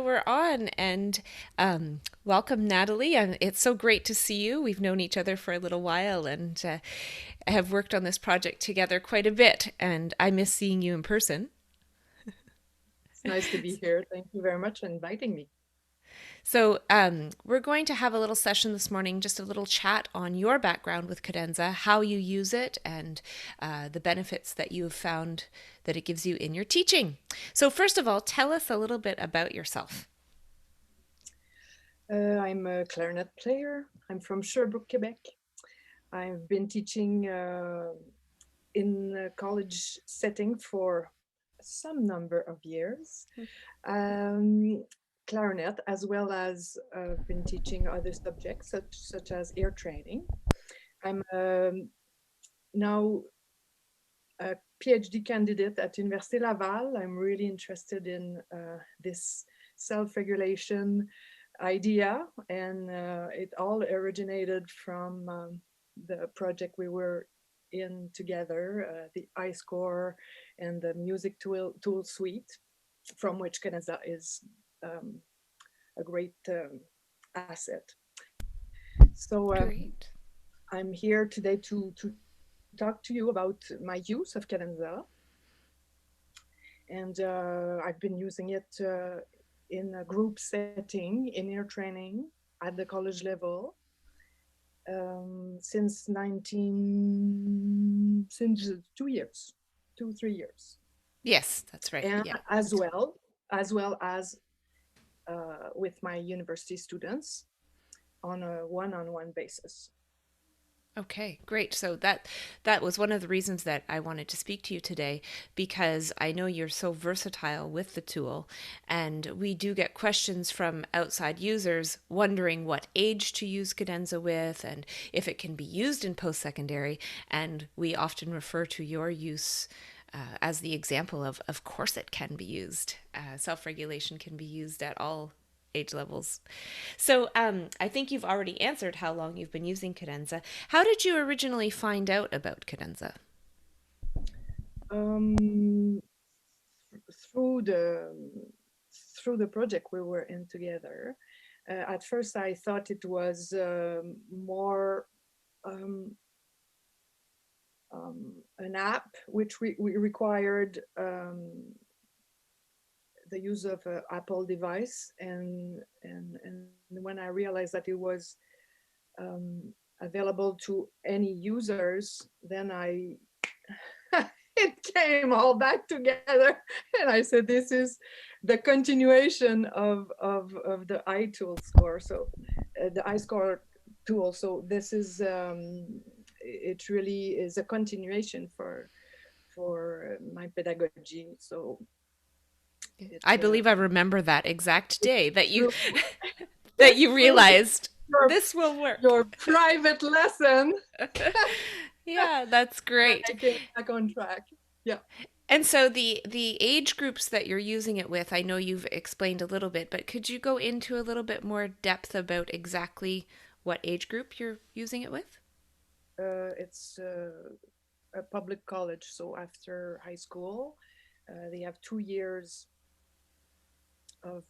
we're on. And welcome, Natalie. It's so great to see you. We've known each other for a little while and have worked on this project together quite a bit. And I miss seeing you in person. It's nice to be here. Thank you very much for inviting me. So, we're going to have a little session this morning, just a little chat on your background with Cadenza, how you use it, and the benefits that you've found that it gives you in your teaching. So, first of all, tell us a little bit about yourself. I'm a clarinet player. I'm from Sherbrooke, Quebec. I've been teaching in a college setting for some number of years. Um, Clarinet, as well as been teaching other subjects such as ear training. I'm now a PhD candidate at Université Laval. I'm really interested in this self-regulation idea, and it all originated from the project we were in together, the iScore and the music tool suite, from which Cadenza is um, a great asset. So Great. I'm here today to talk to you about my use of Cadenza, and I've been using it in a group setting in ear training at the college level since 2 years, 2 3 years, Yes, that's right. and Yeah. as well as with my university students on a one-on-one basis. Okay, great. So that was one of the reasons that I wanted to speak to you today because I know you're so versatile with the tool and we do get questions from outside users wondering what age to use Cadenza with and if it can be used in post-secondary, and we often refer to your use as the example of course it can be used. Self-regulation can be used at all age levels. So I think you've already answered how long you've been using Cadenza. How did you originally find out about Cadenza? Um, through the through the project we were in together. At first, I thought it was more um, an app which we required the use of an Apple device, and when I realized that it was um, available to any users, then I it came all back together, and I said, "This is the continuation of the iTool score." So the iScore tool. So this is it really is a continuation for my pedagogy. So it I believe I remember that exact it's day that you through that you through realized your this will work. your private lesson Yeah, that's that great. I came back on track. Yeah. And so the age groups that you're using it with, I know you've explained a little bit, but could you go into a little bit more depth about exactly what age group you're using it with? It's a public college, so after high school, they have 2 years of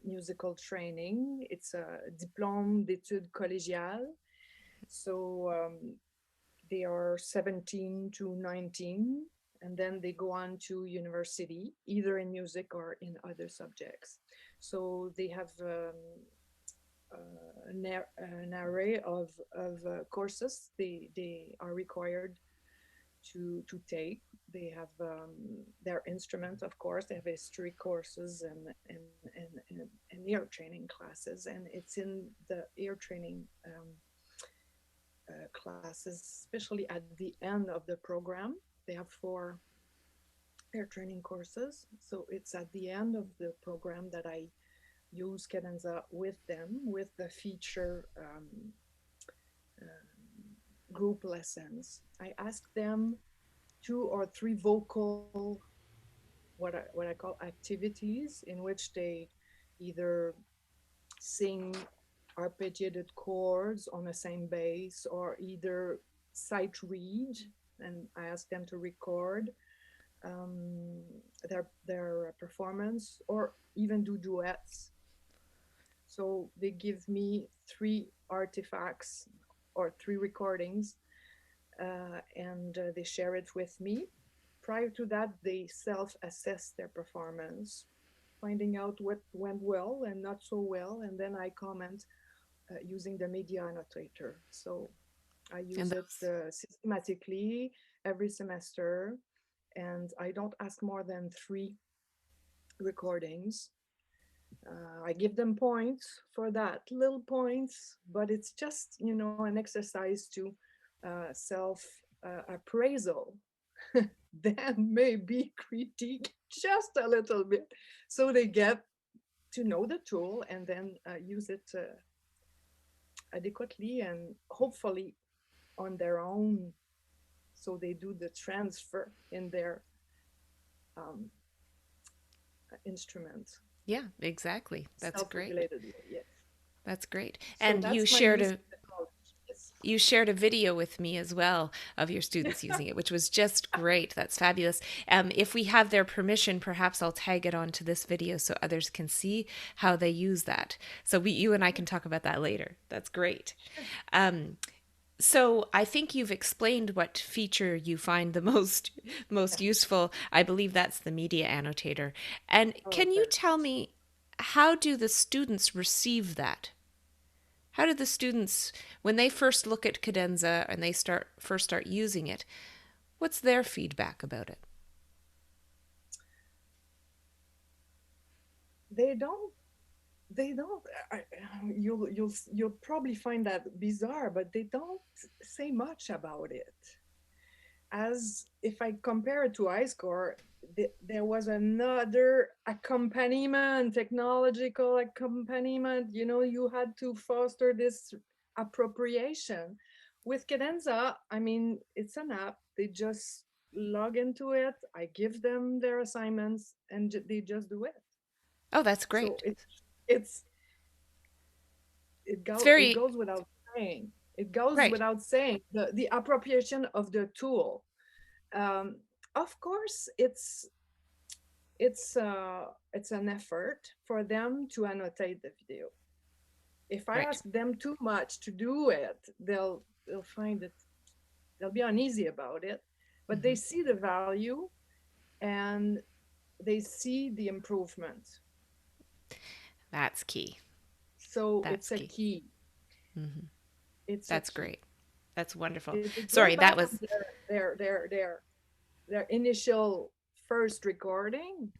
musical training. It's a diplôme d'études collégiales. So they are 17 to 19, and then they go on to university, either in music or in other subjects. So they have an array of courses they are required to take. They have their instruments, of course. They have history courses and ear training classes, and it's in the ear training classes, especially at the end of the program. They have 4 ear training courses, so it's at the end of the program that I use Cadenza with them with the feature group lessons. I ask them 2 or 3 vocal what I call activities in which they either sing arpeggiated chords on the same bass or either sight read, and I ask them to record um, their performance, or even do duets. So they give me three artifacts or three recordings, and they share it with me. Prior to that, they self-assess their performance, finding out what went well and not so well, and then I comment using the media annotator. So I And use it those, systematically every semester, and I don't ask more than three recordings. I give them points for that, little points, but it's just, an exercise to self appraisal, then maybe critique just a little bit. So they get to know the tool and then use it adequately and hopefully on their own. So they do the transfer in their um, instrument, yeah, exactly. That's great. self-regulated way. Yes. That's great. So And that's my use of technology. Yes. you shared a video with me as well of your students using it, which was just great. That's fabulous. If we have their permission, perhaps I'll tag it onto this video so others can see how they use that. So you and I can talk about that later. That's great. Sure. So I think you've explained what feature you find the most Yes. useful. I believe that's the media annotator. And Oh, can you very tell much. me, how do the students receive that? How do the students, when they first look at Cadenza and they start using it, what's their feedback about it? They don't. They don't. You'll probably find that bizarre, but they don't say much about it. As if I compare it to iScore, there was another accompaniment, technological accompaniment. You had to foster this appropriation. With Cadenza, I mean, it's an app. They just log into it. I give them their assignments, and they just do it. Oh, that's So great. it's It's it very goes without saying. It goes right. without saying the appropriation of the tool. Um, of course, it's an effort for them to annotate the video. If I Right. ask them too much to do it, they'll find it, they'll be uneasy about it. But they Hmm. see the value and they see the improvement. That's key. So That's it's a key. key. Hmm. It's a That's key. great. That's wonderful. If they go Sorry, that back on was their initial first recording,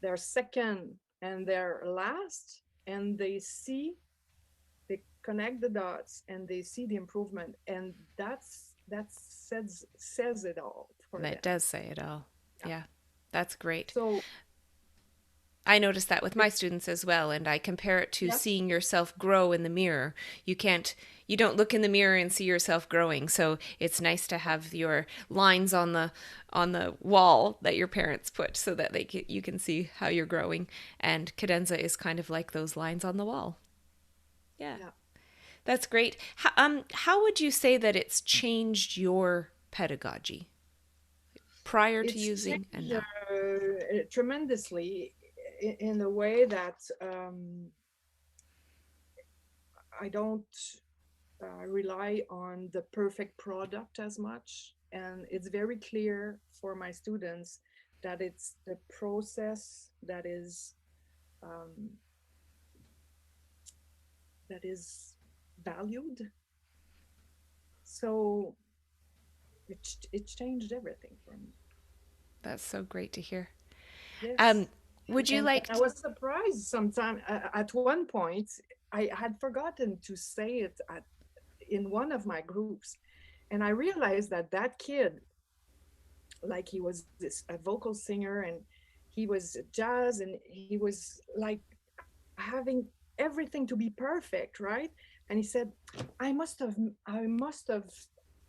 their second and their last, and they connect the dots and they see the improvement, and that says it all for that them. does say it all. Yeah. Yeah. That's great. So I notice that with my it's students as well, and I compare it to yes, seeing yourself grow in the mirror. You don't look in the mirror and see yourself growing. So it's nice to have your lines on the wall that your parents put so that you can see how you're growing. And Cadenza is kind of like those lines on the wall. Yeah, yeah. that's great. How would you say that it's changed your pedagogy prior to It's using and changed now? tremendously in the way that I don't rely on the perfect product as much. And it's very clear for my students that it's the process um, that is valued. So it changed everything for me. That's so great to hear. Um, Yes. would you And like I was surprised sometime at one point. I had forgotten to say it in one of my groups. And I realized that that kid, like he was a vocal singer and he was jazz and he was like having everything to be perfect, right? And he said, I must have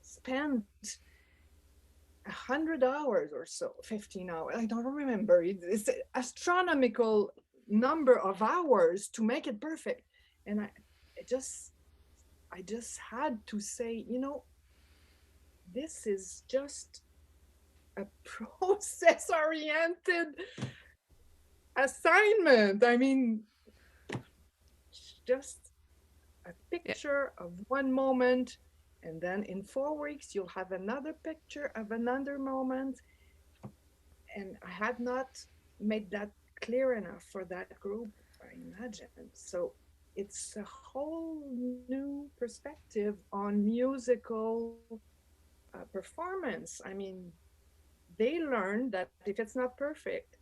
spent 100 hours or so, 15 hours, I don't remember. It's an astronomical number of hours to make it perfect. And it just I just had to say, this is just a process-oriented assignment. I mean, just a Yeah. picture of one moment, and then in 4 weeks, you'll have another picture of another moment. And I had not made that clear enough for that group, I imagine. So it's a whole new perspective on musical performance. I mean, they learn that if it's not perfect,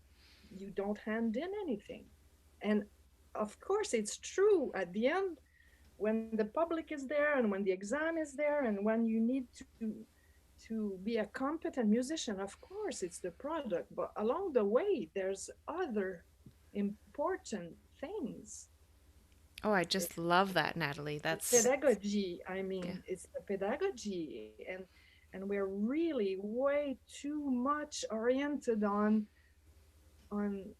you don't hand in anything. And of course, it's true at the end when the public is there and when the exam is there and when you need to be a competent musician, of course it's the product, but along the way there's other important things. Oh, I just love that, Natalie. The That's pedagogy, I yeah. mean, it's the pedagogy, and we're really way too much oriented on on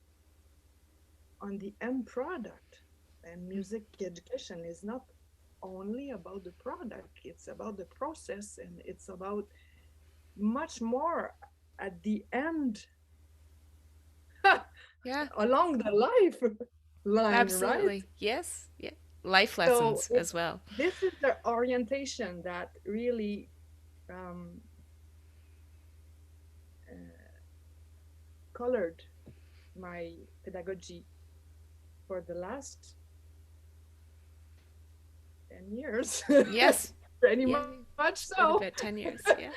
the end product. And music education is not only about the product, it's about the process, and it's about much more at the end Yeah, along the life line, right? absolutely. Yes. Yeah. Life So lessons as well. this is the orientation that really um, uh, colored my pedagogy for the last 10 years. Yes. Pretty Yeah. much Been so. about 10 years. Yeah.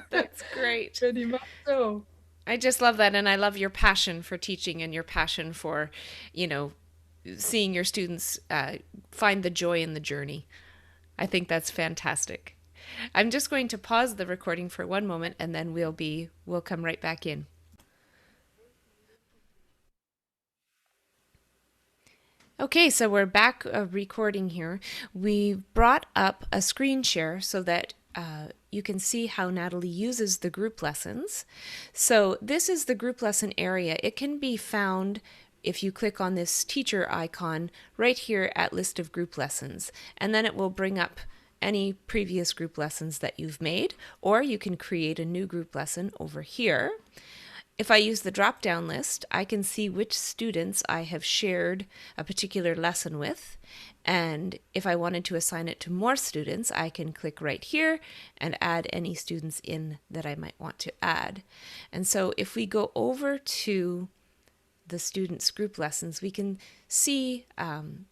That's great. Pretty much so. I just love that. And I love your passion for teaching and your passion for, you know, seeing your students find the joy in the journey. I think that's fantastic. I'm just going to pause the recording for one moment and then we'll come right back in. Okay, so we're back recording here. We brought up a screen share so that you can see how Natalie uses the group lessons. So this is the group lesson area. It can be found if you click on this teacher icon right here at list of group lessons, and then it will bring up any previous group lessons that you've made, or you can create a new group lesson over here. If I use the drop down list, I can see which students I have shared a particular lesson with. And if I wanted to assign it to more students, I can click right here and add any students in that I might want to add. And so if we go over to the students' group lessons, we can see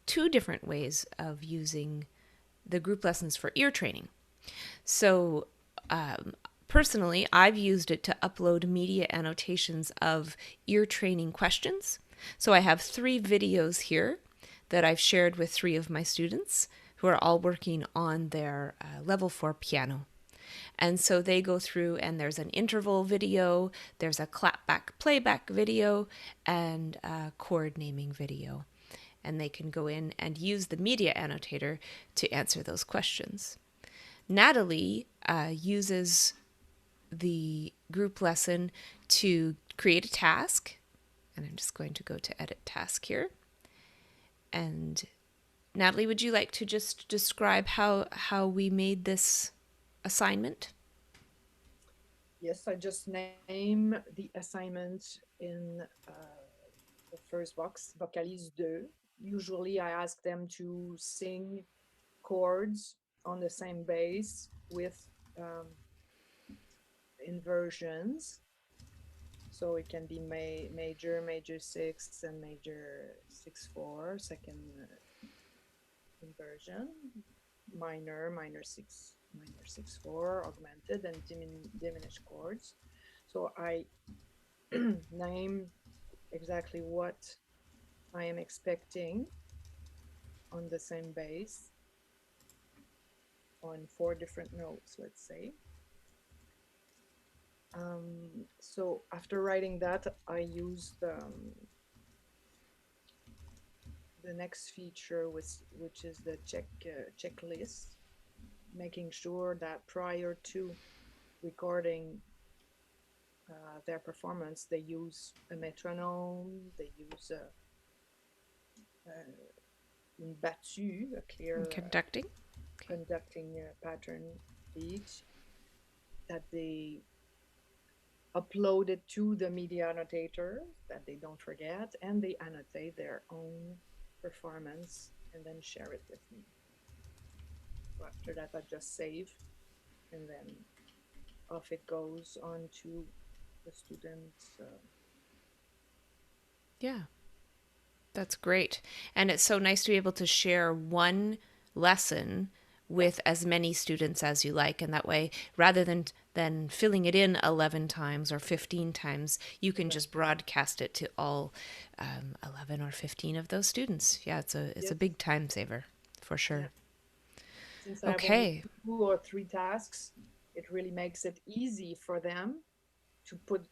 two different ways of using the group lessons for ear training. So personally, I've used it to upload media annotations of ear training questions. So I have 3 videos here that I've shared with 3 of my students who are all working on their level 4 piano. And so they go through, and there's an interval video, there's a clapback playback video, and a chord naming video. And they can go in and use the media annotator to answer those questions. Natalie uses the group lesson to create a task. And I'm just going to go to edit task here. And Natalie, would you like to just describe how we made this assignment? Yes, I just name the assignment in the first box, vocalise deux. Usually I ask them to sing chords on the same bass with inversions. So it can be major, major 6, and major 6/4, second inversion, minor, minor 6, minor 6/4, augmented, and diminished chords. So I name exactly what I am expecting on the same bass on 4 different notes, let's say. So after writing that, I used the next feature, which is the checklist, making sure that prior to recording their performance, they use a metronome, they use une battue, a clear Conducting. conducting pattern beat, that they upload it to the media annotator that they don't forget, and they annotate their own performance and then share it with me. So after that, I just save, and then off it goes on to the students. Yeah, that's great. And it's so nice to be able to share one lesson Yeah, with as many students as you like. And that way, rather than filling it in 11 times or 15 times, you can right. just broadcast it to all 11 or 15 of those students. Yeah, it's a Yes, big time saver for yeah. sure. Since I have only Okay. 2 or 3 tasks, it really makes it easy for them to put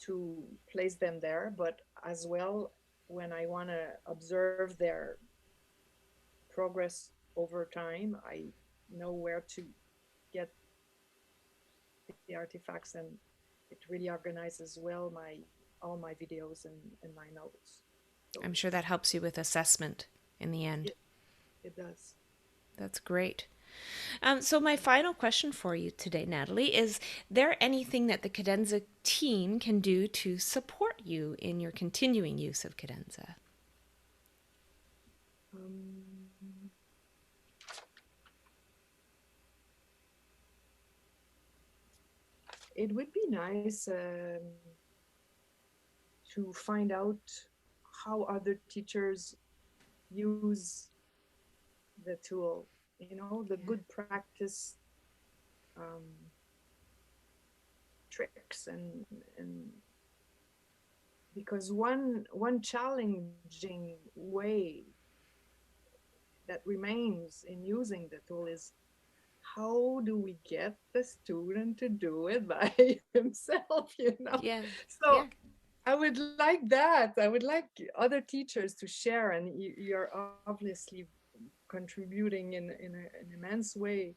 to place them there. But as well, when I want to observe their progress over time, I know where to get the artifacts, and it really organizes well my all my videos and my notes. So I'm sure that helps you with assessment in the end. it, it does. That's great. So my final question for you today, Nathalie, is there anything that the Cadenza team can do to support you in your continuing use of Cadenza? Um, it would be nice to find out how other teachers use the tool. You know, the Yeah. good practice um, tricks, and because one challenging way that remains in using the tool is, how do we get the student to do it by himself, you know? Yeah. So Yeah. I would like that. I would like other teachers to share, and you're obviously contributing in an immense way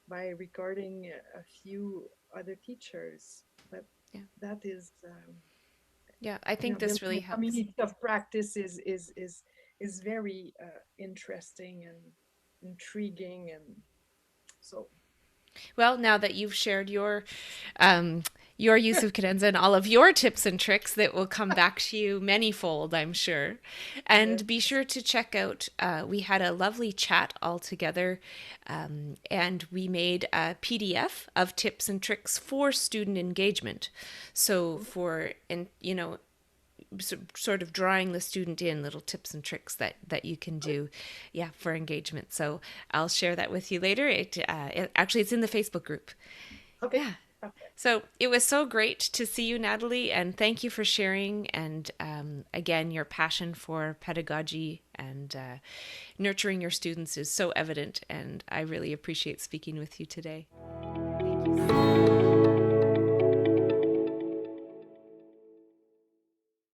by recording a few other teachers. But Yeah. that is, Yeah. I you think know, this building really a helps. community of practice is very interesting and intriguing, and so Well, now that you've shared your use of Cadenza and all of your tips and tricks, that will come back to you manyfold, I'm sure. yes, And be sure to check out. We had a lovely chat all together, and we made a PDF of tips and tricks for student engagement. So for and sort of drawing the student in little tips and tricks that you can do, yeah, for engagement. So I'll share that with you later. Actually, it's in the Facebook group. okay. Yeah. So it was so great to see you, Nathalie, and thank you for sharing. And again, your passion for pedagogy and nurturing your students is so evident, and I really appreciate speaking with you today.